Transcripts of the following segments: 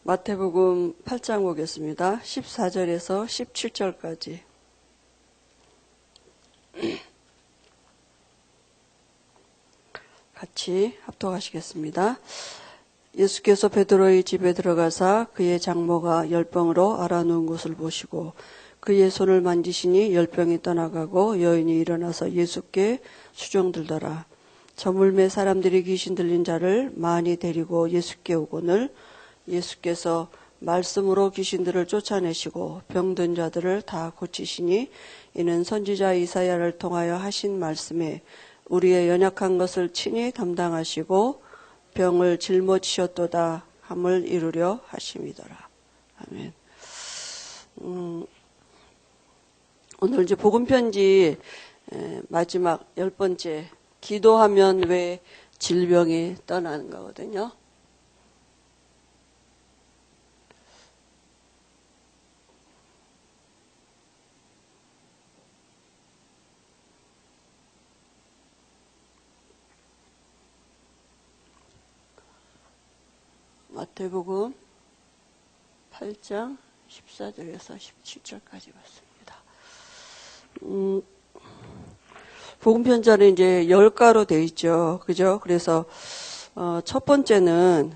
마태복음 8장 보겠습니다. 14절에서 17절까지. 같이 합독하시겠습니다. 예수께서 베드로의 집에 들어가사 그의 장모가 열병으로 앓아누운 것을 보시고 그의 손을 만지시니 열병이 떠나가고 여인이 일어나서 예수께 수종들더라. 저물매 사람들이 귀신 들린 자를 많이 데리고 예수께 오거늘 예수께서 말씀으로 귀신들을 쫓아내시고 병든 자들을 다 고치시니 이는 선지자 이사야를 통하여 하신 말씀에 우리의 연약한 것을 친히 담당하시고 병을 짊어지셨도다 함을 이루려 하심이더라. 아멘. 오늘 이제 복음편지 마지막 10번째 기도하면 왜 질병이 떠나는 거거든요. 마태복음 8장 14절에서 17절까지 봤습니다. 복음편자는 이제 10가로 되어 있죠. 그죠? 그래서, 첫 번째는,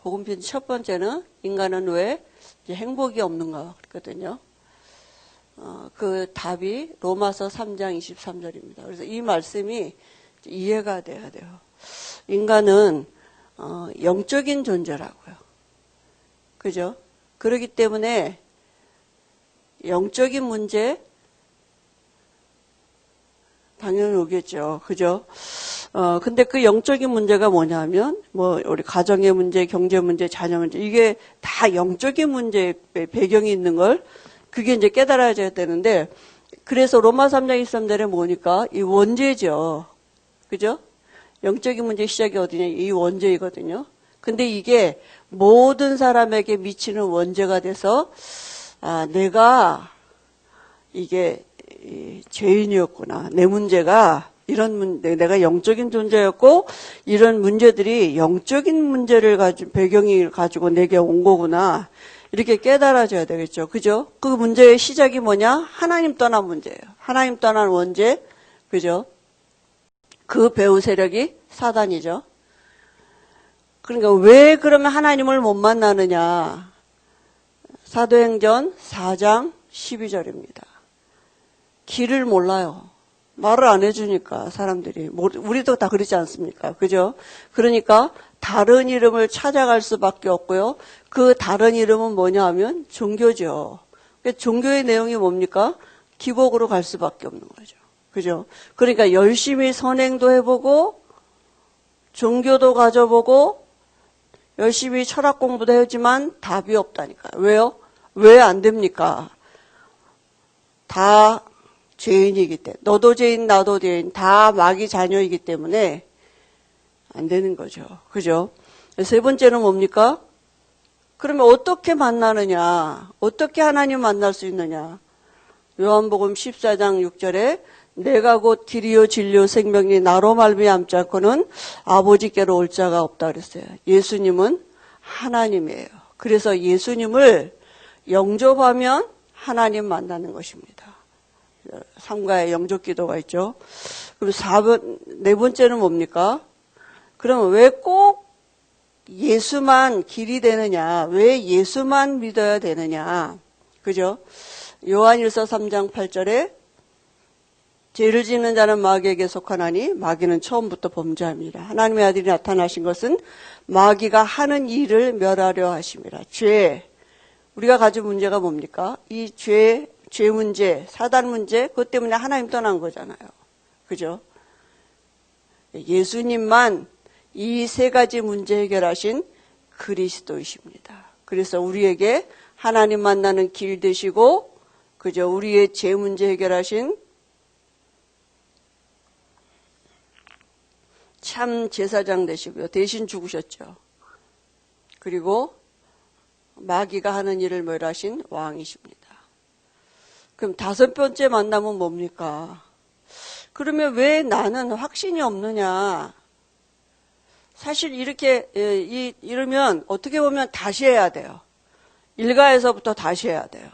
복음편지 첫 번째는 인간은 왜 이제 행복이 없는가 그랬거든요. 그 답이 로마서 3장 23절입니다. 그래서 이 말씀이 이해가 돼야 돼요. 인간은 영적인 존재라고요. 그죠? 그렇기 때문에 영적인 문제 당연히 오겠죠. 그죠? 근데 그 영적인 문제가 뭐냐면 우리 가정의 문제, 경제 문제, 자녀 문제 이게 다 영적인 문제의 배경이 있는 걸 그게 이제 깨달아져야 되는데 그래서 로마 3장 23절에 뭐니까 이 원죄죠. 그죠? 영적인 문제의 시작이 어디냐? 이 원죄이거든요. 근데 이게 모든 사람에게 미치는 원죄가 돼서, 내가 이게 죄인이었구나. 내 문제가 내가 영적인 존재였고, 이런 문제들이 영적인 문제를 배경을 가지고 내게 온 거구나. 이렇게 깨달아져야 되겠죠. 그죠? 그 문제의 시작이 뭐냐? 하나님 떠난 문제예요. 하나님 떠난 원죄. 그죠? 그 배후 세력이 사단이죠. 그러니까 왜 그러면 하나님을 못 만나느냐. 사도행전 4장 12절입니다. 길을 몰라요. 말을 안 해주니까 사람들이. 우리도 다 그러지 않습니까? 그죠? 그러니까 다른 이름을 찾아갈 수밖에 없고요. 그 다른 이름은 뭐냐 하면 종교죠. 그러니까 종교의 내용이 뭡니까? 기복으로 갈 수밖에 없는 거죠. 그죠? 그러니까 열심히 선행도 해보고 종교도 가져보고 열심히 철학 공부도 해오지만 답이 없다니까요. 왜요? 왜 안 됩니까? 다 죄인이기 때문에 너도 죄인 나도 죄인 다 마귀 자녀이기 때문에 안 되는 거죠. 그죠? 세 번째는 뭡니까? 그러면 어떻게 만나느냐? 어떻게 하나님 만날 수 있느냐? 요한복음 14장 6절에 내가 곧 길이요 진리요 생명이 나로 말미암지 않고는 아버지께로 올 자가 없다 그랬어요. 예수님은 하나님이에요. 그래서 예수님을 영접하면 하나님 만나는 것입니다. 삼가의 영접 기도가 있죠. 그럼 네 번째는 뭡니까? 그러면 왜 꼭 예수만 길이 되느냐? 왜 예수만 믿어야 되느냐? 그죠? 요한일서 3장 8절에 죄를 짓는 자는 마귀에게 속하나니 마귀는 처음부터 범죄함이라. 하나님의 아들이 나타나신 것은 마귀가 하는 일을 멸하려 하심이라. 죄. 우리가 가진 문제가 뭡니까? 이 죄 문제, 사단 문제, 그것 때문에 하나님 떠난 거잖아요. 그죠? 예수님만 이 세 가지 문제 해결하신 그리스도이십니다. 그래서 우리에게 하나님 만나는 길 되시고, 그죠? 우리의 죄 문제 해결하신 참 제사장 되시고요. 대신 죽으셨죠. 그리고 마귀가 하는 일을 멸하신 왕이십니다. 그럼 다섯 번째 만남은 뭡니까? 그러면 왜 나는 확신이 없느냐? 사실 이렇게 이러면 어떻게 보면 다시 해야 돼요. 일가에서부터 다시 해야 돼요.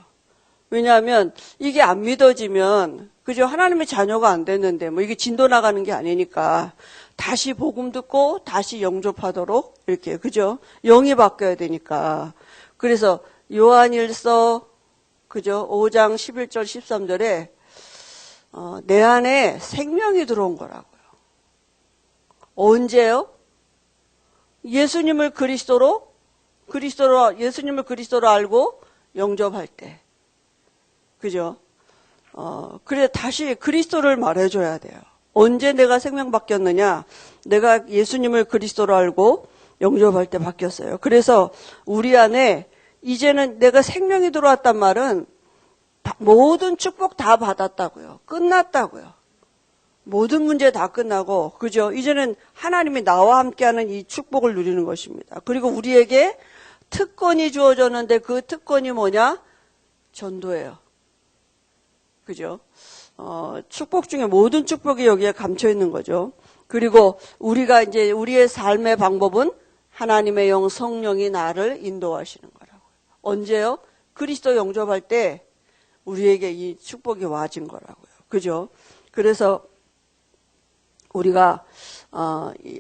왜냐하면 이게 안 믿어지면 그죠? 하나님의 자녀가 안 됐는데 뭐 이게 진도 나가는 게 아니니까 다시 복음 듣고 다시 영접하도록 이렇게 그죠? 영이 바뀌어야 되니까. 그래서 요한일서 그죠? 5장 11절 13절에 내 안에 생명이 들어온 거라고요. 언제요? 예수님을 그리스도로 알고 영접할 때. 그죠? 그래, 다시 그리스도를 말해줘야 돼요. 언제 내가 생명 바뀌었느냐? 내가 예수님을 그리스도로 알고 영접할 때 바뀌었어요. 그래서 우리 안에 이제는 내가 생명이 들어왔단 말은 모든 축복 다 받았다고요. 끝났다고요. 모든 문제 다 끝나고, 그죠? 이제는 하나님이 나와 함께하는 이 축복을 누리는 것입니다. 그리고 우리에게 특권이 주어졌는데 그 특권이 뭐냐? 전도예요. 그죠? 축복 중에 모든 축복이 여기에 감춰 있는 거죠. 그리고 우리가 이제 우리의 삶의 방법은 하나님의 영 성령이 나를 인도하시는 거라고요. 언제요? 그리스도 영접할 때 우리에게 이 축복이 와진 거라고요. 그죠? 그래서 우리가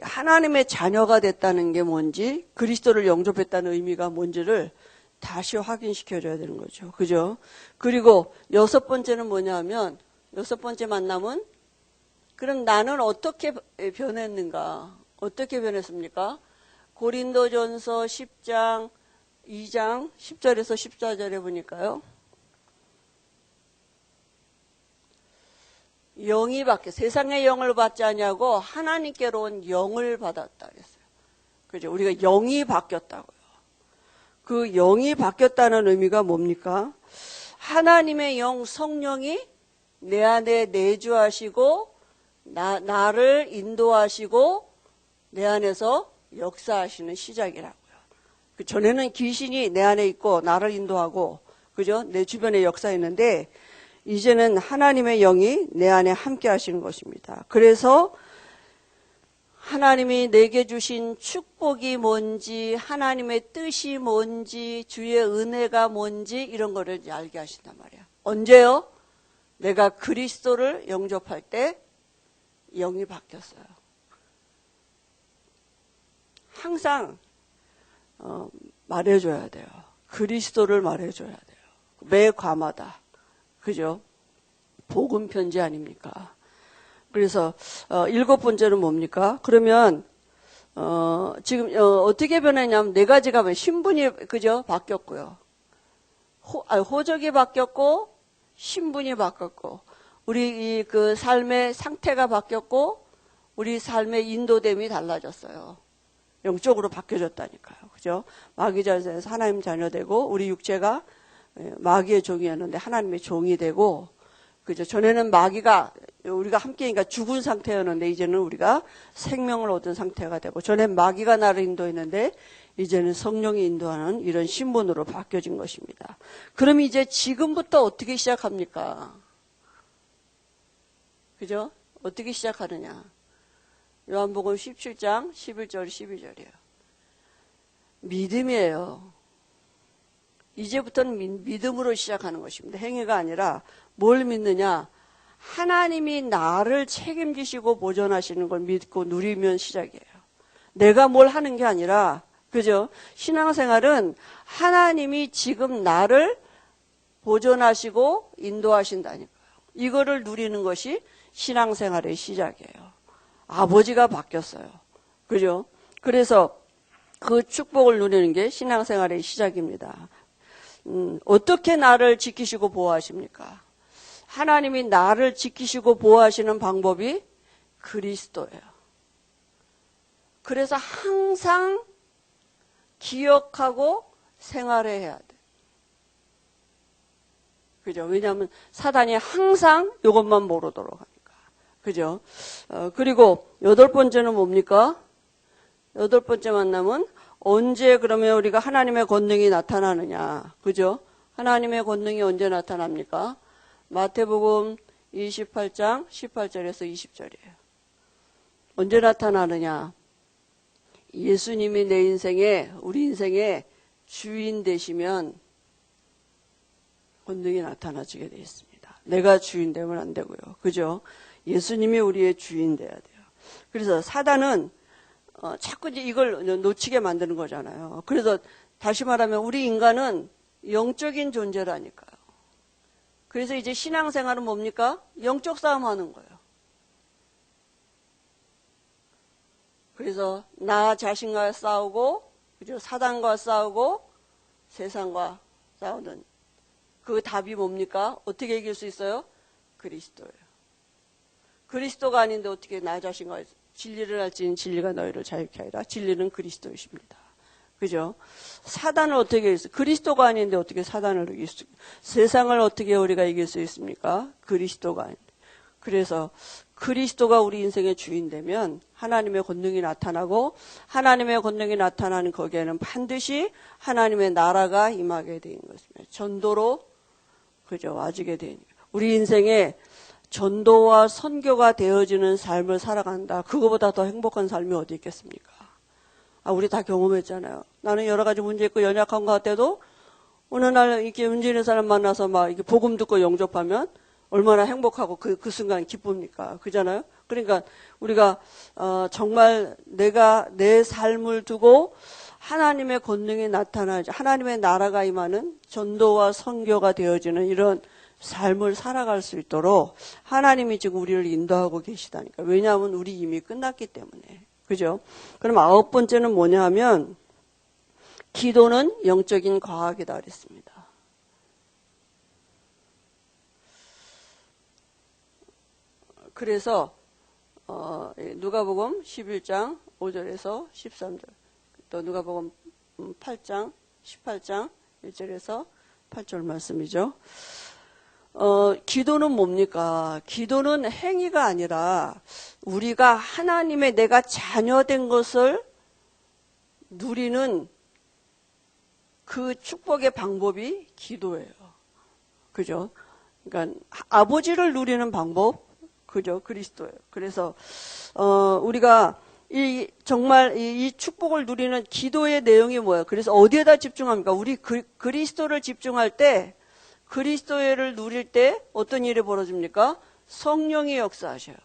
하나님의 자녀가 됐다는 게 뭔지, 그리스도를 영접했다는 의미가 뭔지를 다시 확인시켜줘야 되는 거죠. 그죠? 그리고 여섯 번째는 뭐냐면, 여섯 번째 만남은, 그럼 나는 어떻게 변했는가? 어떻게 변했습니까? 고린도전서 10장 2장 10절에서 14절에 보니까요. 영이 바뀌어 세상의 영을 받지 아니하고 하나님께로 온 영을 받았다 그랬어요. 그죠? 우리가 영이 바뀌었다고요. 그 영이 바뀌었다는 의미가 뭡니까? 하나님의 영 성령이 내 안에 내주하시고 나를 인도하시고 내 안에서 역사하시는 시작이라고요. 그 전에는 귀신이 내 안에 있고 나를 인도하고 그죠? 내 주변에 역사했는데 이제는 하나님의 영이 내 안에 함께 하시는 것입니다. 그래서 하나님이 내게 주신 축복이 뭔지, 하나님의 뜻이 뭔지, 주의 은혜가 뭔지 이런 거를 알게 하신단 말이에요. 언제요? 내가 그리스도를 영접할 때 영이 바뀌었어요. 항상 말해줘야 돼요. 그리스도를 말해줘야 돼요. 매 과마다. 그죠? 복음 편지 아닙니까? 그래서 일곱 번째는 뭡니까? 그러면 지금 어떻게 변했냐면 네 가지가 신분이 그죠? 바뀌었고요. 호적이 바뀌었고 신분이 바뀌었고 우리 그 삶의 상태가 바뀌었고 우리 삶의 인도됨이 달라졌어요. 영적으로 바뀌어졌다니까요. 그죠? 마귀 자세에서 하나님 자녀 되고 우리 육체가 마귀의 종이었는데 하나님의 종이 되고 그죠? 전에는 마귀가 우리가 함께니까 죽은 상태였는데 이제는 우리가 생명을 얻은 상태가 되고 전엔 마귀가 나를 인도했는데 이제는 성령이 인도하는 이런 신분으로 바뀌어진 것입니다. 그럼 이제 지금부터 어떻게 시작합니까? 그죠? 어떻게 시작하느냐? 요한복음 17장 11절 12절이에요. 믿음이에요. 이제부터는 믿음으로 시작하는 것입니다. 행위가 아니라 뭘 믿느냐? 하나님이 나를 책임지시고 보존하시는 걸 믿고 누리면 시작이에요. 내가 뭘 하는 게 아니라 그죠? 신앙생활은 하나님이 지금 나를 보존하시고 인도하신다니까요. 이거를 누리는 것이 신앙생활의 시작이에요. 아버지가 바뀌었어요. 그죠? 그래서 그 축복을 누리는 게 신앙생활의 시작입니다. 어떻게 나를 지키시고 보호하십니까? 하나님이 나를 지키시고 보호하시는 방법이 그리스도예요. 그래서 항상 기억하고 생활해야 돼. 그죠? 왜냐하면 사단이 항상 이것만 모르도록 하니까. 그죠? 그리고 여덟 번째는 뭡니까? 여덟 번째 만남은 언제 그러면 우리가 하나님의 권능이 나타나느냐. 그죠? 하나님의 권능이 언제 나타납니까? 마태복음 28장 18절에서 20절이에요. 언제 나타나느냐? 예수님이 내 인생에, 우리 인생의 주인 되시면 권능이 나타나지게 되어 있습니다. 내가 주인 되면 안 되고요. 그죠? 예수님이 우리의 주인 돼야 돼요. 그래서 사단은 자꾸 이제 이걸 놓치게 만드는 거잖아요. 그래서 다시 말하면 우리 인간은 영적인 존재라니까요. 그래서 이제 신앙생활은 뭡니까? 영적 싸움 하는 거예요. 그래서 나 자신과 싸우고, 그죠? 사단과 싸우고, 세상과 싸우는 그 답이 뭡니까? 어떻게 이길 수 있어요? 그리스도예요. 그리스도가 아닌데 어떻게 나 자신과 진리를 알지니 진리가 너희를 자유케 하리라. 진리는 그리스도이십니다. 그죠? 사단을 어떻게 이길 수, 그리스도가 아닌데 어떻게 사단을 이길 수, 세상을 어떻게 우리가 이길 수 있습니까? 그리스도가 아닌데. 그래서 그리스도가 우리 인생의 주인 되면 하나님의 권능이 나타나고, 하나님의 권능이 나타나는 거기에는 반드시 하나님의 나라가 임하게 되는 것입니다. 전도로, 그죠? 와지게 되는. 우리 인생에 전도와 선교가 되어지는 삶을 살아간다. 그거보다 더 행복한 삶이 어디 있겠습니까? 우리 다 경험했잖아요. 나는 여러 가지 문제 있고 연약한 것 같아도 어느 날 이렇게 문제 있는 사람 만나서 막 이렇게 복음 듣고 영접하면 얼마나 행복하고 그 순간 기쁩니까? 그잖아요? 그러니까 우리가 정말 내가 내 삶을 두고 하나님의 권능이 나타나지, 하나님의 나라가 임하는 전도와 선교가 되어지는 이런 삶을 살아갈 수 있도록 하나님이 지금 우리를 인도하고 계시다니까. 왜냐하면 우리 이미 끝났기 때문에. 그죠? 그럼 9번째는 뭐냐 하면 기도는 영적인 과학이다 그랬습니다. 그래서 누가복음 11장 5절에서 13절, 또 누가복음 8장 18장 1절에서 8절 말씀이죠. 기도는 뭡니까? 기도는 행위가 아니라 우리가 하나님의 내가 자녀된 것을 누리는 그 축복의 방법이 기도예요. 그죠? 그러니까 아버지를 누리는 방법, 그죠? 그리스도예요. 그래서 우리가 정말 이 축복을 누리는 기도의 내용이 뭐예요? 그래서 어디에다 집중합니까? 우리 그리스도를 집중할 때, 그리스도를 누릴 때 어떤 일이 벌어집니까? 성령이 역사하셔요.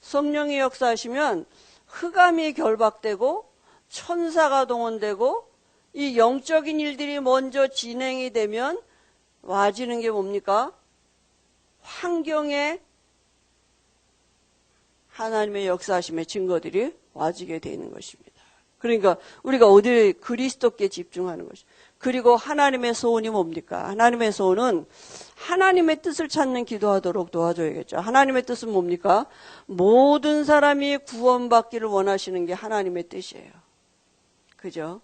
성령이 역사하시면 흑암이 결박되고 천사가 동원되고 이 영적인 일들이 먼저 진행이 되면 와지는 게 뭡니까? 환경에 하나님의 역사하심의 증거들이 와지게 되는 것입니다. 그러니까 우리가 어디에 그리스도께 집중하는 것이죠. 그리고 하나님의 소원이 뭡니까? 하나님의 소원은 하나님의 뜻을 찾는 기도하도록 도와줘야겠죠. 하나님의 뜻은 뭡니까? 모든 사람이 구원받기를 원하시는 게 하나님의 뜻이에요. 그죠?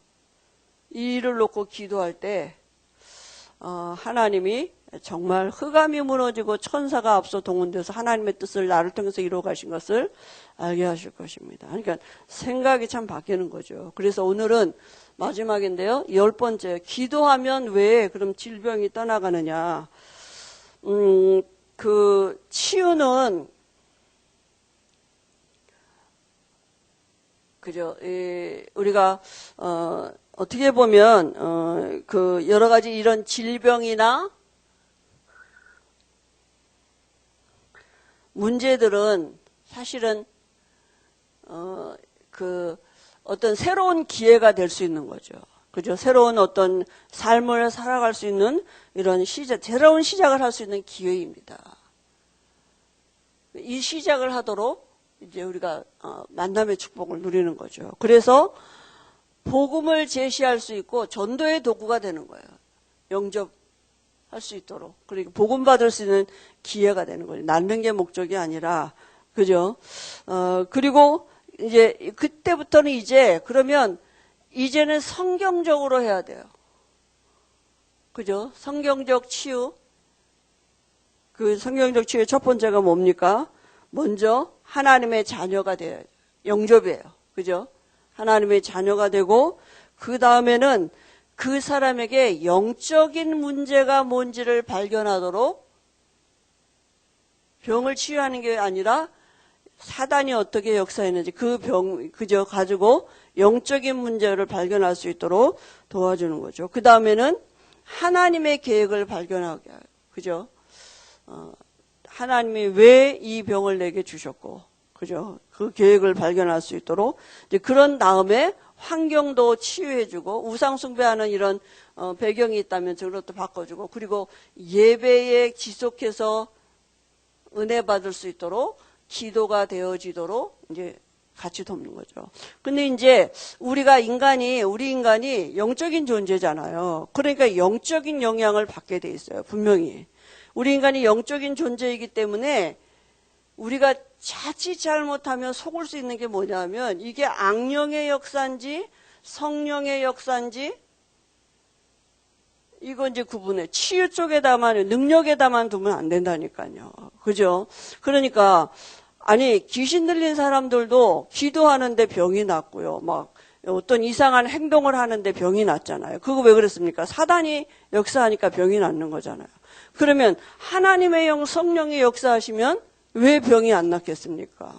이 일을 놓고 기도할 때 하나님이 정말 흑암이 무너지고 천사가 앞서 동원돼서 하나님의 뜻을 나를 통해서 이루어 가신 것을 알게 하실 것입니다. 그러니까 생각이 참 바뀌는 거죠. 그래서 오늘은 마지막인데요. 10번째, 기도하면 왜 그럼 질병이 떠나가느냐. 그 치유는 그죠. 우리가 어떻게 보면 그 여러 가지 이런 질병이나 문제들은 사실은 그 어떤 새로운 기회가 될 수 있는 거죠. 그죠? 새로운 어떤 삶을 살아갈 수 있는 이런 새로운 시작을 할 수 있는 기회입니다. 이 시작을 하도록 이제 우리가 만남의 축복을 누리는 거죠. 그래서 복음을 제시할 수 있고 전도의 도구가 되는 거예요. 영접할 수 있도록. 그리고 복음 받을 수 있는 기회가 되는 거예요. 낳는 게 목적이 아니라, 그죠? 그리고 이제 그때부터는 그러면 이제는 성경적으로 해야 돼요. 그죠? 성경적 치유. 그 성경적 치유의 첫 번째가 뭡니까? 먼저 하나님의 자녀가 돼요. 영접이에요. 그죠? 하나님의 자녀가 되고 그 다음에는 그 사람에게 영적인 문제가 뭔지를 발견하도록 병을 치유하는 게 아니라 사단이 어떻게 역사했는지 그죠? 가지고 영적인 문제를 발견할 수 있도록 도와주는 거죠. 그 다음에는 하나님의 계획을 발견하게 해요. 그죠? 하나님이 왜 이 병을 내게 주셨고, 그죠? 그 계획을 발견할 수 있도록 이제 그런 다음에 환경도 치유해주고 우상 숭배하는 이런 배경이 있다면 그것도 바꿔주고 그리고 예배에 지속해서 은혜 받을 수 있도록 기도가 되어지도록 이제 같이 돕는 거죠. 근데 이제 우리 인간이 영적인 존재잖아요. 그러니까 영적인 영향을 받게 돼 있어요. 분명히. 우리 인간이 영적인 존재이기 때문에 우리가 자칫 잘못하면 속을 수 있는 게 뭐냐면 이게 악령의 역사인지 성령의 역사인지 이거 이제 구분해. 치유 쪽에다만, 능력에다만 두면 안 된다니까요. 그죠? 그러니까, 아니, 귀신 들린 사람들도 기도하는데 병이 났고요. 막, 어떤 이상한 행동을 하는데 병이 났잖아요. 그거 왜 그랬습니까? 사단이 역사하니까 병이 낫는 거잖아요. 그러면 하나님의 영, 성령이 역사하시면 왜 병이 안 낫겠습니까?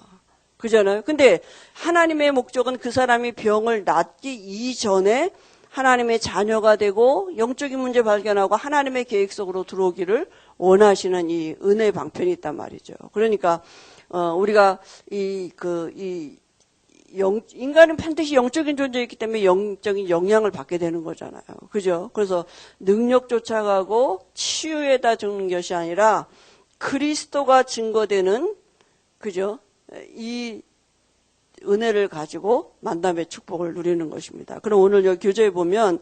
그잖아요. 근데 하나님의 목적은 그 사람이 병을 낫기 이전에 하나님의 자녀가 되고 영적인 문제 발견하고 하나님의 계획 속으로 들어오기를 원하시는 이 은혜의 방편이 있단 말이죠. 그러니까 우리가 인간은 반드시 영적인 존재이기 때문에 영적인 영향을 받게 되는 거잖아요. 그죠? 그래서 능력 쫓아가고 치유에다 죽는 것이 아니라 그리스도가 증거되는 그죠? 이 은혜를 가지고 만남의 축복을 누리는 것입니다. 그럼 오늘 여기 교재에 보면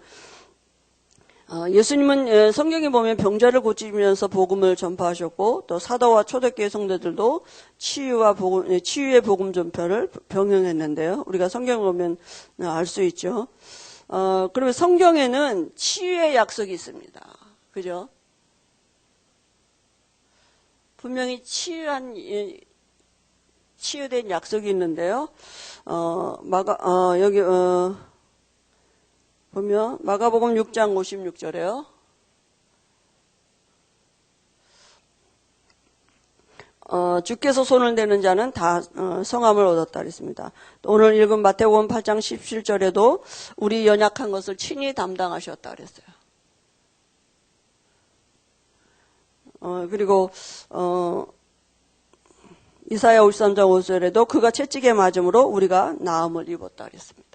예수님은 성경에 보면 병자를 고치면서 복음을 전파하셨고 또 사도와 초대교회 성도들도 치유의 복음 전파를 병행했는데요. 우리가 성경을 보면 알 수 있죠. 그러면 성경에는 치유의 약속이 있습니다. 그죠? 분명히 치유된 약속이 있는데요. 보면 마가복음 6장 56절에요. 주께서 손을 대는 자는 다 성함을 얻었다 그랬습니다. 오늘 읽은 마태복음 8장 17절에도 우리 연약한 것을 친히 담당하셨다 그랬어요. 그리고 이사야 53장 5절에도 그가 채찍에 맞음으로 우리가 나음을 입었다 그랬습니다.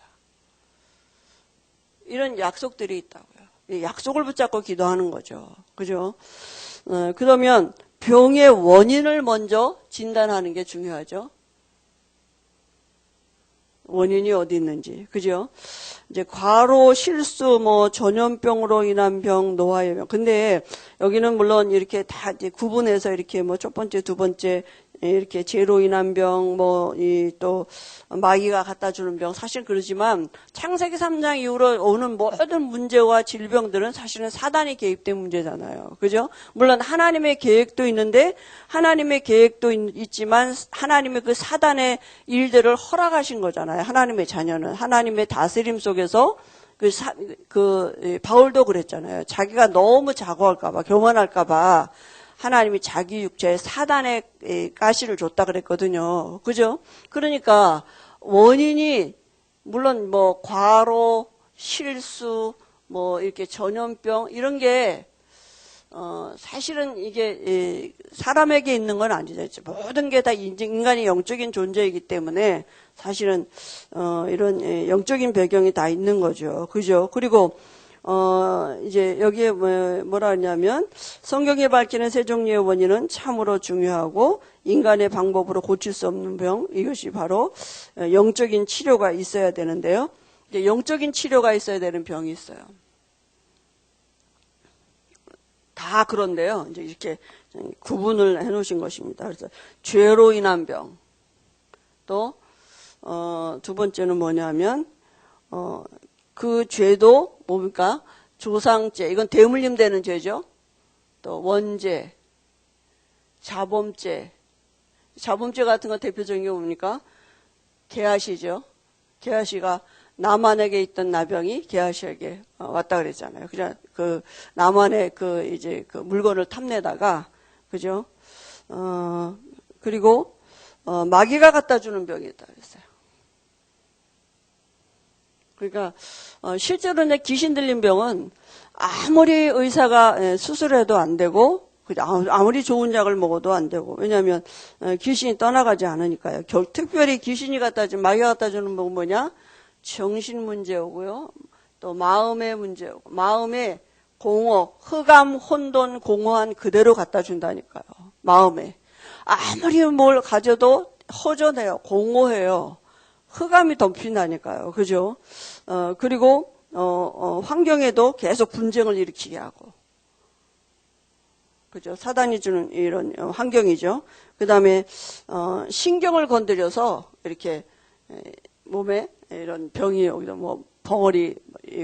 이런 약속들이 있다고요. 약속을 붙잡고 기도하는 거죠. 그죠? 그러면 병의 원인을 먼저 진단하는 게 중요하죠. 원인이 어디 있는지. 그죠? 이제 과로, 실수, 전염병으로 인한 병, 노화의 병. 근데 여기는 물론 이렇게 다 이제 구분해서 이렇게 첫 번째, 두 번째 이렇게 죄로 인한 병, 또 마귀가 갖다 주는 병, 사실 그러지만 창세기 3장 이후로 오는 모든 문제와 질병들은 사실은 사단이 개입된 문제잖아요. 그죠? 물론 하나님의 계획도 있는데 하나님의 계획도 있지만 하나님의 그 사단의 일들을 허락하신 거잖아요. 하나님의 자녀는 하나님의 다스림 속에서 바울도 그랬잖아요. 자기가 너무 자고할까봐, 교만할까봐 하나님이 자기 육체에 사단의 가시를 줬다 그랬거든요. 그죠? 그러니까 원인이 물론 과로, 실수, 이렇게 전염병 이런 게 사실은 이게 사람에게 있는 건 아니죠. 모든 게 다 인간이 영적인 존재이기 때문에 사실은 이런 영적인 배경이 다 있는 거죠. 그죠? 그리고 이제 여기에 뭐라 하냐면 성경에 밝히는 세 종류의 원인은 참으로 중요하고 인간의 방법으로 고칠 수 없는 병, 이것이 바로 영적인 치료가 있어야 되는데요. 이제 영적인 치료가 있어야 되는 병이 있어요. 다 그런데요. 이제 이렇게 구분을 해 놓으신 것입니다. 그래서 죄로 인한 병, 또 두 번째는 뭐냐면 그 죄도 뭡니까? 조상죄, 이건 대물림 되는 죄죠. 또 원죄, 자범죄. 자범죄 같은 거 대표적인 게 뭡니까? 게하시죠. 게하시가 나만에게 있던 나병이 게하시에게 왔다 그랬잖아요. 그냥 나만의 이제 물건을 탐내다가, 그죠? 그리고 마귀가 갖다 주는 병이 있다 그랬어요. 그러니까 실제로 이제 귀신 들린 병은 아무리 의사가 수술해도 안 되고 아무리 좋은 약을 먹어도 안 되고, 왜냐하면 귀신이 떠나가지 않으니까요. 특별히 귀신이 마귀가 갖다 주는 건 뭐냐? 정신 문제오고요. 또 마음의 문제오고, 마음의 공허, 흑암, 혼돈, 공허한 그대로 갖다 준다니까요. 마음에. 아무리 뭘 가져도 허전해요. 공허해요. 흑암이 덮인다니까요. 그죠? 그리고 환경에도 계속 분쟁을 일으키게 하고. 그죠? 사단이 주는 이런 환경이죠. 그 다음에 신경을 건드려서 이렇게 몸에 이런 병이 여기도 뭐 벙어리,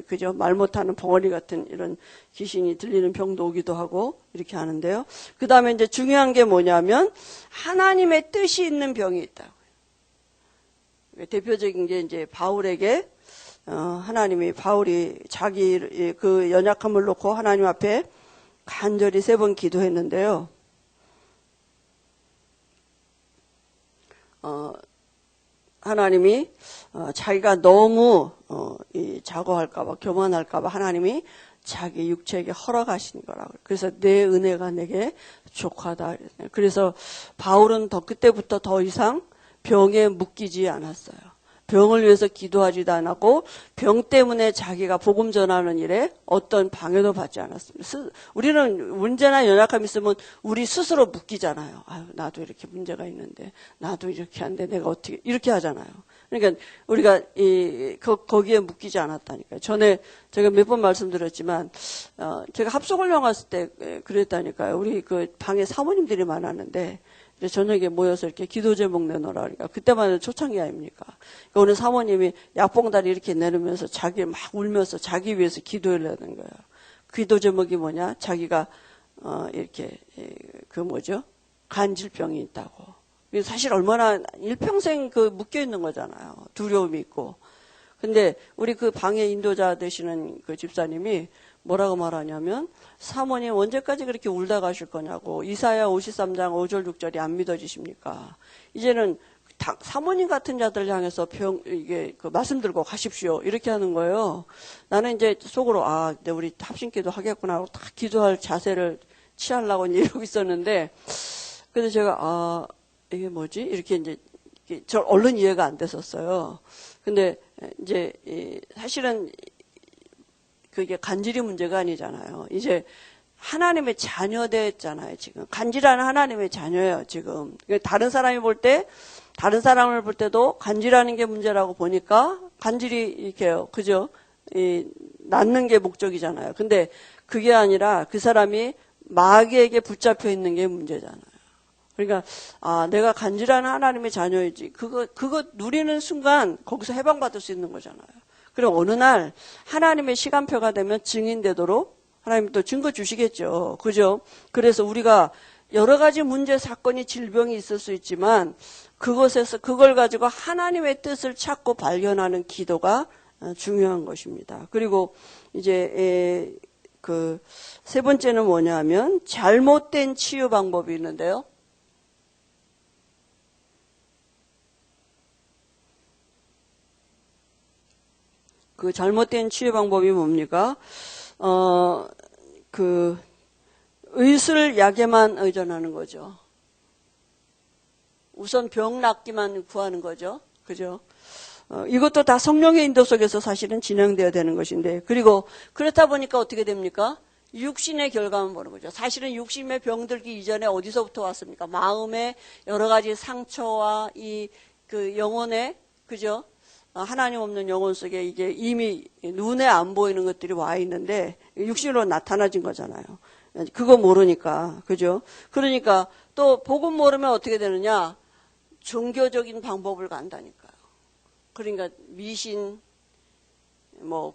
그죠? 말 못하는 벙어리 같은 이런 귀신이 들리는 병도 오기도 하고 이렇게 하는데요. 그 다음에 이제 중요한 게 뭐냐면 하나님의 뜻이 있는 병이 있다고요. 대표적인 게 이제 바울에게 바울이 자기 그 연약함을 놓고 하나님 앞에 간절히 3번 기도했는데요. 하나님이 자기가 너무 자고할까봐 교만할까봐 하나님이 자기 육체에게 허락하신 거라고. 그래서 내 은혜가 내게 족하다. 그래서 바울은 그때부터 더 이상 병에 묶이지 않았어요. 병을 위해서 기도하지도 않았고 병 때문에 자기가 복음 전하는 일에 어떤 방해도 받지 않았습니다. 우리는 문제나 연약함이 있으면 우리 스스로 묶이잖아요. 아유, 나도 이렇게 문제가 있는데 나도 이렇게 한데 내가 어떻게 이렇게 하잖아요. 그러니까 우리가 거기에 묶이지 않았다니까요. 전에 제가 몇 번 말씀드렸지만 제가 합성훈련 갔을 때 그랬다니까요. 우리 그 방에 사모님들이 많았는데 저녁에 모여서 이렇게 기도 제목 내놓으라 그러니까 그때만 해도 초창기 아닙니까? 그러니까 오늘 사모님이 약봉다리 이렇게 내놓으면서 자기 막 울면서 자기 위해서 기도하려는 거예요. 기도 제목이 뭐냐? 자기가 이렇게 간질병이 있다고. 사실 얼마나 일평생 묶여 있는 거잖아요. 두려움이 있고. 근데 우리 그 방에 인도자 되시는 그 집사님이 뭐라고 말하냐면 사모님 언제까지 그렇게 울다 가실 거냐고. 이사야 53장 5절 6절이 안 믿어지십니까? 이제는 사모님 같은 자들 향해서 말씀 들고 가십시오. 이렇게 하는 거예요. 나는 이제 속으로 근데 우리 합심기도 하겠구나 하고 딱 기도할 자세를 취하려고 이러고 있었는데 그래서 제가 이게 뭐지? 이렇게 이제 저 얼른 이해가 안 됐었어요. 근데 이제 사실은 그게 간질이 문제가 아니잖아요. 이제 하나님의 자녀 됐잖아요, 지금. 간질하는 하나님의 자녀예요, 지금. 다른 사람을 볼 때도 간질하는 게 문제라고 보니까 간질이 이렇게요. 그죠? 낳는 게 목적이잖아요. 근데 그게 아니라 그 사람이 마귀에게 붙잡혀 있는 게 문제잖아요. 그러니까 내가 간질하는 하나님의 자녀이지. 그거 누리는 순간 거기서 해방받을 수 있는 거잖아요. 그럼 어느 날 하나님의 시간표가 되면 증인되도록 하나님 또 증거 주시겠죠. 그죠? 그래서 우리가 여러 가지 문제, 사건이, 질병이 있을 수 있지만 그걸 가지고 하나님의 뜻을 찾고 발견하는 기도가 중요한 것입니다. 그리고 이제 그 3번째는 뭐냐면 잘못된 치유 방법이 있는데요. 그 잘못된 치유 방법이 뭡니까? 의술 약에만 의존하는 거죠. 우선 병 낫기만 구하는 거죠. 그죠? 이것도 다 성령의 인도 속에서 사실은 진행되어야 되는 것인데, 그리고 그렇다 보니까 어떻게 됩니까? 육신의 결과만 보는 거죠. 사실은 육신의 병들기 이전에 어디서부터 왔습니까? 마음의 여러 가지 상처와 영혼의, 그죠? 하나님 없는 영혼 속에 이게 이미 눈에 안 보이는 것들이 와 있는데 육신으로 나타나진 거잖아요. 그거 모르니까. 그죠? 그러니까 또 복음 모르면 어떻게 되느냐? 종교적인 방법을 간다니까요. 그러니까 미신,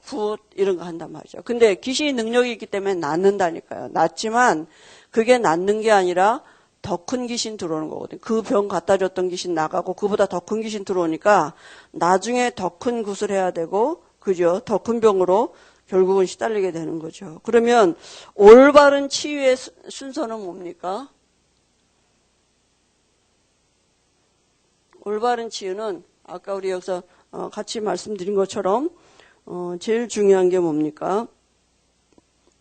굿 이런 거 한단 말이죠. 근데 귀신이 능력이 있기 때문에 낫는다니까요. 낫지만 그게 낫는 게 아니라 더 큰 귀신 들어오는 거거든요. 그 병 갖다 줬던 귀신 나가고 그보다 더 큰 귀신 들어오니까 나중에 더 큰 굿을 해야 되고, 그죠? 더 큰 병으로 결국은 시달리게 되는 거죠. 그러면 올바른 치유의 순서는 뭡니까? 올바른 치유는 아까 우리 여기서 같이 말씀드린 것처럼 제일 중요한 게 뭡니까?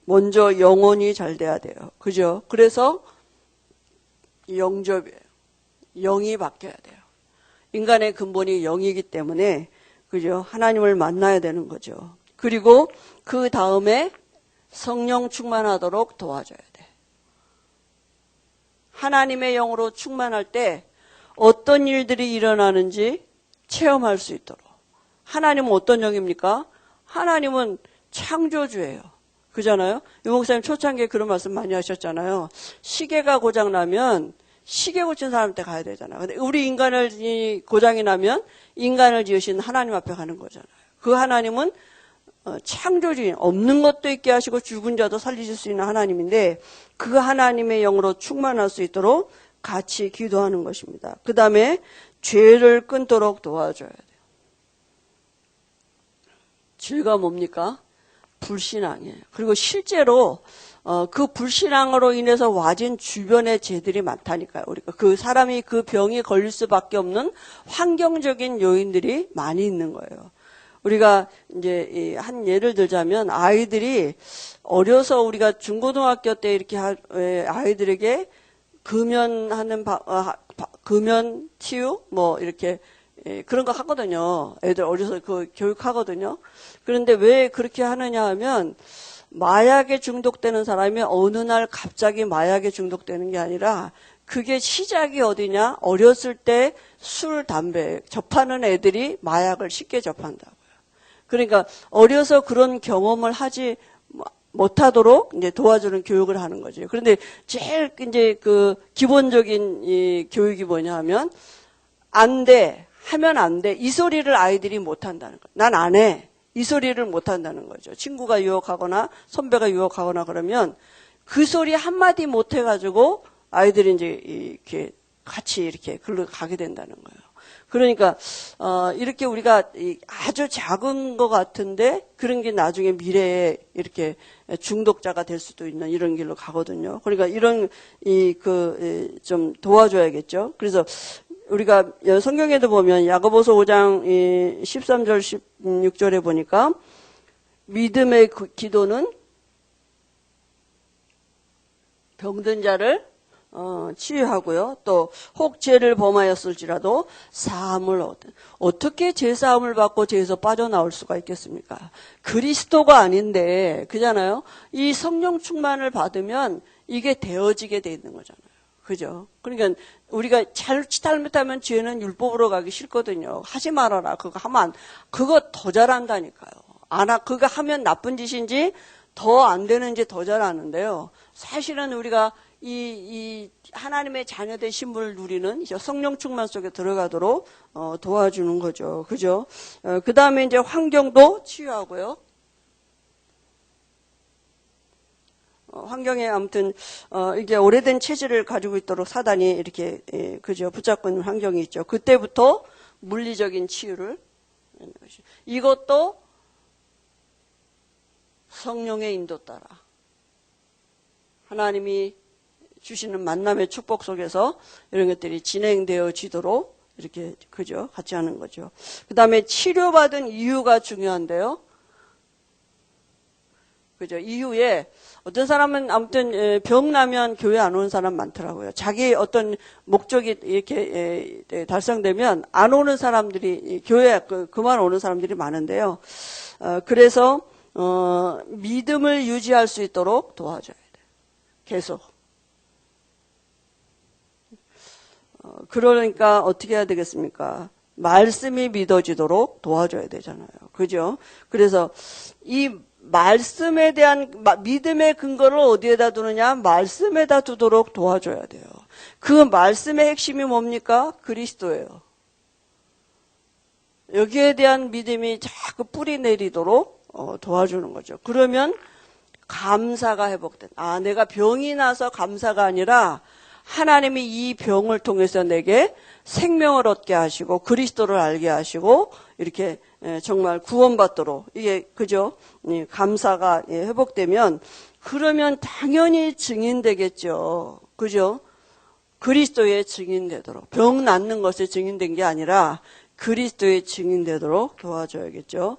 먼저 영혼이 잘 돼야 돼요. 그죠? 그래서 영접이에요. 영이 바뀌어야 돼요. 인간의 근본이 영이기 때문에, 그죠? 하나님을 만나야 되는 거죠. 그리고 그 다음에 성령 충만하도록 도와줘야 돼. 하나님의 영으로 충만할 때 어떤 일들이 일어나는지 체험할 수 있도록. 하나님은 어떤 영입니까? 하나님은 창조주예요. 그잖아요? 유 목사님 초창기에 그런 말씀 많이 하셨잖아요. 시계가 고장나면 시계 고친 사람한테 가야 되잖아요. 근데 우리 인간을 고장이 나면 인간을 지으신 하나님 앞에 가는 거잖아요. 그 하나님은 창조주인, 없는 것도 있게 하시고 죽은 자도 살리실 수 있는 하나님인데 그 하나님의 영으로 충만할 수 있도록 같이 기도하는 것입니다. 그 다음에 죄를 끊도록 도와줘야 돼요. 죄가 뭡니까? 불신앙이에요. 그리고 실제로 그 불신앙으로 인해서 와진 주변의 죄들이 많다니까요. 우리가 그 사람이 그 병이 걸릴 수밖에 없는 환경적인 요인들이 많이 있는 거예요. 우리가 이제 한 예를 들자면 아이들이 어려서 우리가 중고등학교 때 이렇게 아이들에게 금연하는 금연 치유 뭐 이렇게 그런 거 하거든요. 애들 어려서 그 교육하거든요. 그런데 왜 그렇게 하느냐 하면 마약에 중독되는 사람이 어느 날 갑자기 마약에 중독되는 게 아니라 그게 시작이 어디냐? 어렸을 때 술, 담배 접하는 애들이 마약을 쉽게 접한다고요. 그러니까 어려서 그런 경험을 하지 못하도록 이제 도와주는 교육을 하는 거죠. 그런데 제일 이제 그 기본적인 이 교육이 뭐냐 하면 안 돼. 하면 안 돼. 이 소리를 아이들이 못 한다는 거예요. 난 안 해. 이 소리를 못 한다는 거죠. 친구가 유혹하거나 선배가 유혹하거나 그러면 그 소리 한마디 못 해가지고 아이들이 이제 이렇게 같이 이렇게 글로 가게 된다는 거예요. 그러니까 이렇게 우리가 아주 작은 것 같은데 그런 게 나중에 미래에 이렇게 중독자가 될 수도 있는 이런 길로 가거든요. 그러니까 이런 좀 도와줘야겠죠. 그래서 우리가 성경에도 보면 야고보서 5장 13절 16절에 보니까 믿음의 기도는 병든 자를 치유하고요. 또 혹 죄를 범하였을지라도 사함을 어떻게 죄 사함을 받고 죄에서 빠져나올 수가 있겠습니까? 그리스도가 아닌데 그잖아요. 이 성령 충만을 받으면 이게 되어지게 돼 있는 거잖아요. 그죠? 그러니까 우리가 잘못하면 죄는 율법으로 가기 싫거든요. 하지 말아라. 그거 하면 그거 더 잘한다니까요. 그거 하면 나쁜 짓인지 더 안 되는지 더 잘하는데요. 사실은 우리가 이 하나님의 자녀된 신분을 누리는 성령 충만 속에 들어가도록 도와주는 거죠. 그죠? 그 다음에 이제 환경도 치유하고요. 환경에 아무튼 이게 오래된 체질을 가지고 있도록 사단이 이렇게 그죠 붙잡고 있는 환경이 있죠. 그때부터 물리적인 치유를 이것도 성령의 인도 따라 하나님이 주시는 만남의 축복 속에서 이런 것들이 진행되어지도록 이렇게 그죠 같이 하는 거죠. 그 다음에 치료받은 이유가 중요한데요. 그죠 이후에 어떤 사람은 아무튼 병 나면 교회 안 오는 사람 많더라고요. 자기 어떤 목적이 이렇게 달성되면 안 오는 사람들이 교회 그만 오는 사람들이 많은데요. 그래서 믿음을 유지할 수 있도록 도와줘야 돼요. 계속. 그러니까 어떻게 해야 되겠습니까? 말씀이 믿어지도록 도와줘야 되잖아요. 그죠? 그래서 이 말씀에 대한 믿음의 근거를 어디에다 두느냐? 말씀에다 두도록 도와줘야 돼요. 그 말씀의 핵심이 뭡니까? 그리스도예요. 여기에 대한 믿음이 자꾸 뿌리 내리도록 도와주는 거죠. 그러면 감사가 회복된다. 내가 병이 나서 감사가 아니라 하나님이 이 병을 통해서 내게 생명을 얻게 하시고 그리스도를 알게 하시고 이렇게 정말 구원받도록 이게 그죠? 감사가 회복되면 그러면 당연히 증인되겠죠. 그죠? 그리스도의 증인되도록 병 낫는 것에 증인된 게 아니라 그리스도의 증인되도록 도와줘야겠죠.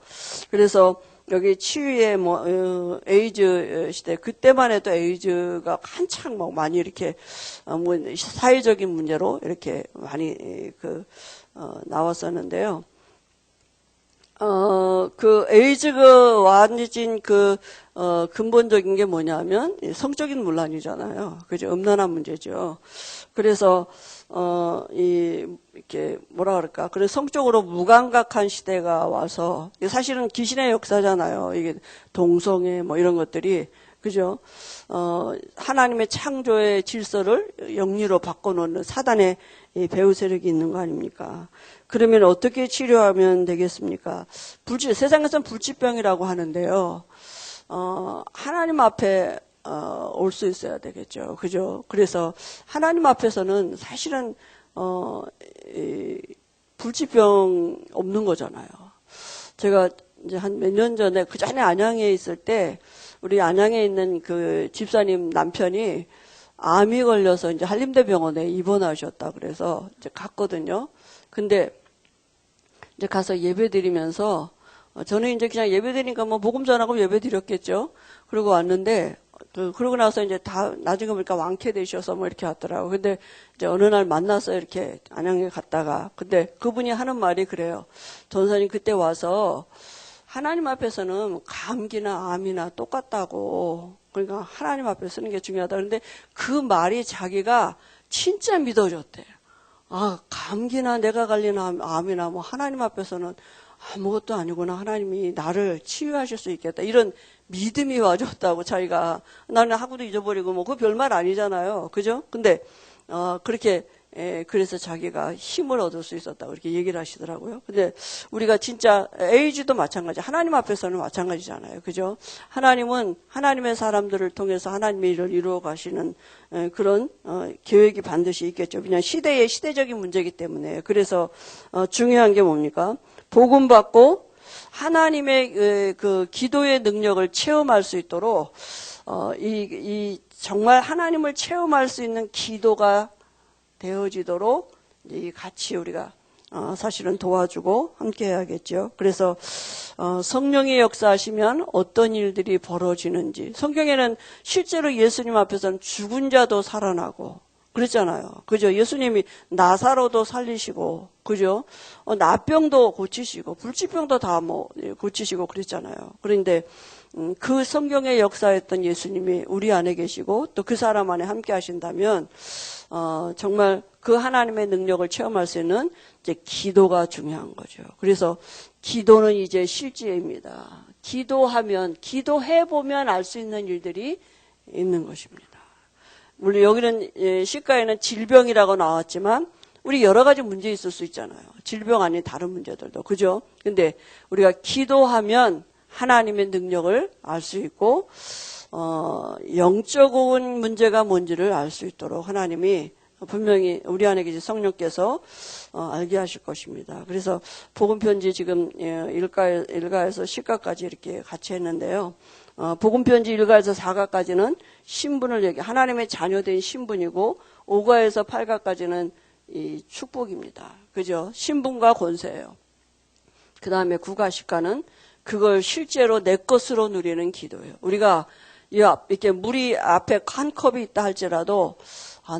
그래서 여기 치유의 에이즈 시대, 그때만 해도 에이즈가 한창 많이 이렇게 사회적인 문제로 이렇게 많이 나왔었는데요. 그 에이즈가 와진 근본적인 게 뭐냐면 성적인 문란이잖아요. 그죠? 음란한 문제죠. 그래서 이렇게 뭐라 그럴까? 그래서 성적으로 무감각한 시대가 와서 사실은 귀신의 역사잖아요. 이게 동성애 이런 것들이 그죠? 하나님의 창조의 질서를 영리로 바꿔놓는 사단의 배후 세력이 있는 거 아닙니까? 그러면 어떻게 치료하면 되겠습니까? 세상에서는 불치병이라고 하는데요. 하나님 앞에 올 수 있어야 되겠죠. 그죠? 그래서 하나님 앞에서는 사실은 불치병 없는 거잖아요. 제가 이제 한 몇 년 전에 그 전에 안양에 있을 때 우리 안양에 있는 그 집사님 남편이 암이 걸려서 이제 한림대병원에 입원하셨다 그래서 이제 갔거든요. 근데 이제 가서 예배 드리면서 저는 이제 그냥 예배 드리니까 복음 전하고 예배 드렸겠죠. 그러고 왔는데 그러고 나서 이제 나중에 보니까 완쾌되셔서 이렇게 왔더라고. 근데 이제 어느 날 만나서 이렇게 안양에 갔다가 근데 그분이 하는 말이 그래요. 전사님 그때 와서 하나님 앞에서는 감기나 암이나 똑같다고. 그러니까 하나님 앞에 쓰는 게 중요하다. 그런데 그 말이 자기가 진짜 믿어졌대요. 감기나 내가 걸린 암이나 하나님 앞에서는 아무것도 아니구나. 하나님이 나를 치유하실 수 있겠다. 이런 믿음이 와줬다고 자기가. 나는 하고도 잊어버리고 그거 별말 아니잖아요. 그죠? 근데 그렇게 그래서 자기가 힘을 얻을 수 있었다고 이렇게 얘기를 하시더라고요. 근데 우리가 진짜 에이즈도 마찬가지. 하나님 앞에서는 마찬가지잖아요. 그죠? 하나님은 하나님의 사람들을 통해서 하나님의 일을 이루어 가시는 그런 계획이 반드시 있겠죠. 그냥 시대적인 문제이기 때문에. 그래서 중요한 게 뭡니까? 복음 받고 하나님의 그 기도의 능력을 체험할 수 있도록 정말 하나님을 체험할 수 있는 기도가 되어지도록 같이 우리가 사실은 도와주고 함께 해야겠죠. 그래서 성령의 역사하시면 어떤 일들이 벌어지는지. 성경에는 실제로 예수님 앞에서는 죽은 자도 살아나고 그랬잖아요. 그죠? 예수님이 나사로도 살리시고 그죠? 나병도 고치시고 불치병도 다 고치시고 그랬잖아요. 그런데 그 성경의 역사했던 예수님이 우리 안에 계시고 또 그 사람 안에 함께 하신다면 정말 그 하나님의 능력을 체험할 수 있는 이제 기도가 중요한 거죠. 그래서 기도는 이제 실제입니다. 기도해보면 알 수 있는 일들이 있는 것입니다. 물론 여기는 시가에는 질병이라고 나왔지만 우리 여러 가지 문제 있을 수 있잖아요. 질병 아닌 다른 문제들도. 그죠? 근데 우리가 기도하면 하나님의 능력을 알 수 있고 영적인 문제가 뭔지를 알 수 있도록 하나님이 분명히 우리 안에 계신 성령께서 알게 하실 것입니다. 그래서 복음편지 지금 1가에서 10가까지 이렇게 같이 했는데요. 복음편지 1가에서 4가까지는 신분을 하나님의 자녀된 신분이고 5가에서 8가까지는 이 축복입니다. 그죠? 신분과 권세예요. 그 다음에 9가 10가는 그걸 실제로 내 것으로 누리는 기도예요. 우리가 이렇게 물이 앞에 한 컵이 있다 할지라도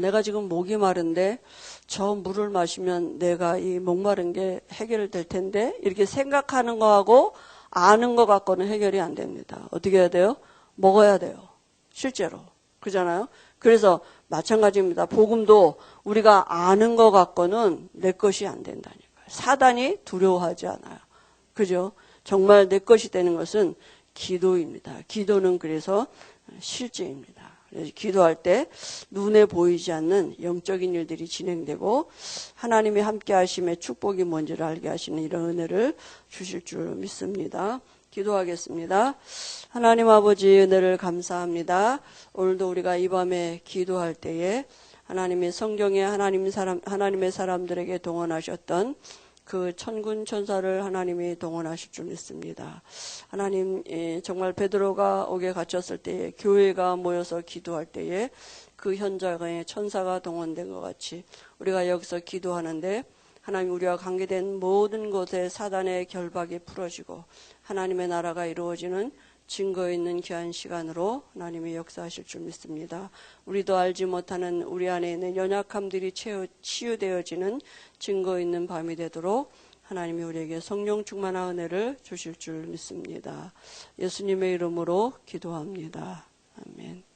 내가 지금 목이 마른데 저 물을 마시면 내가 이 목마른 게 해결될 텐데 이렇게 생각하는 거하고 아는 거 갖고는 해결이 안 됩니다. 어떻게 해야 돼요? 먹어야 돼요. 실제로. 그잖아요? 그래서 마찬가지입니다. 복음도 우리가 아는 거 갖고는 내 것이 안 된다니까요. 사단이 두려워하지 않아요. 그죠? 정말 내 것이 되는 것은 기도입니다. 기도는 그래서 실제입니다. 그래서 기도할 때 눈에 보이지 않는 영적인 일들이 진행되고 하나님이 함께 하심의 축복이 뭔지를 알게 하시는 이런 은혜를 주실 줄 믿습니다. 기도하겠습니다. 하나님 아버지 은혜를 감사합니다. 오늘도 우리가 이 밤에 기도할 때에 하나님의 성경에 하나님의 사람들에게 동원하셨던 그 천군 천사를 하나님이 동원하실 줄 믿습니다. 하나님 정말 베드로가 옥에 갇혔을 때에 교회가 모여서 기도할 때에 그 현장에 천사가 동원된 것 같이 우리가 여기서 기도하는데 하나님 우리와 관계된 모든 곳에 사단의 결박이 풀어지고 하나님의 나라가 이루어지는 증거 있는 귀한 시간으로 하나님이 역사하실 줄 믿습니다. 우리도 알지 못하는 우리 안에 있는 연약함들이 치유되어지는 증거 있는 밤이 되도록 하나님이 우리에게 성령 충만한 은혜를 주실 줄 믿습니다. 예수님의 이름으로 기도합니다. 아멘.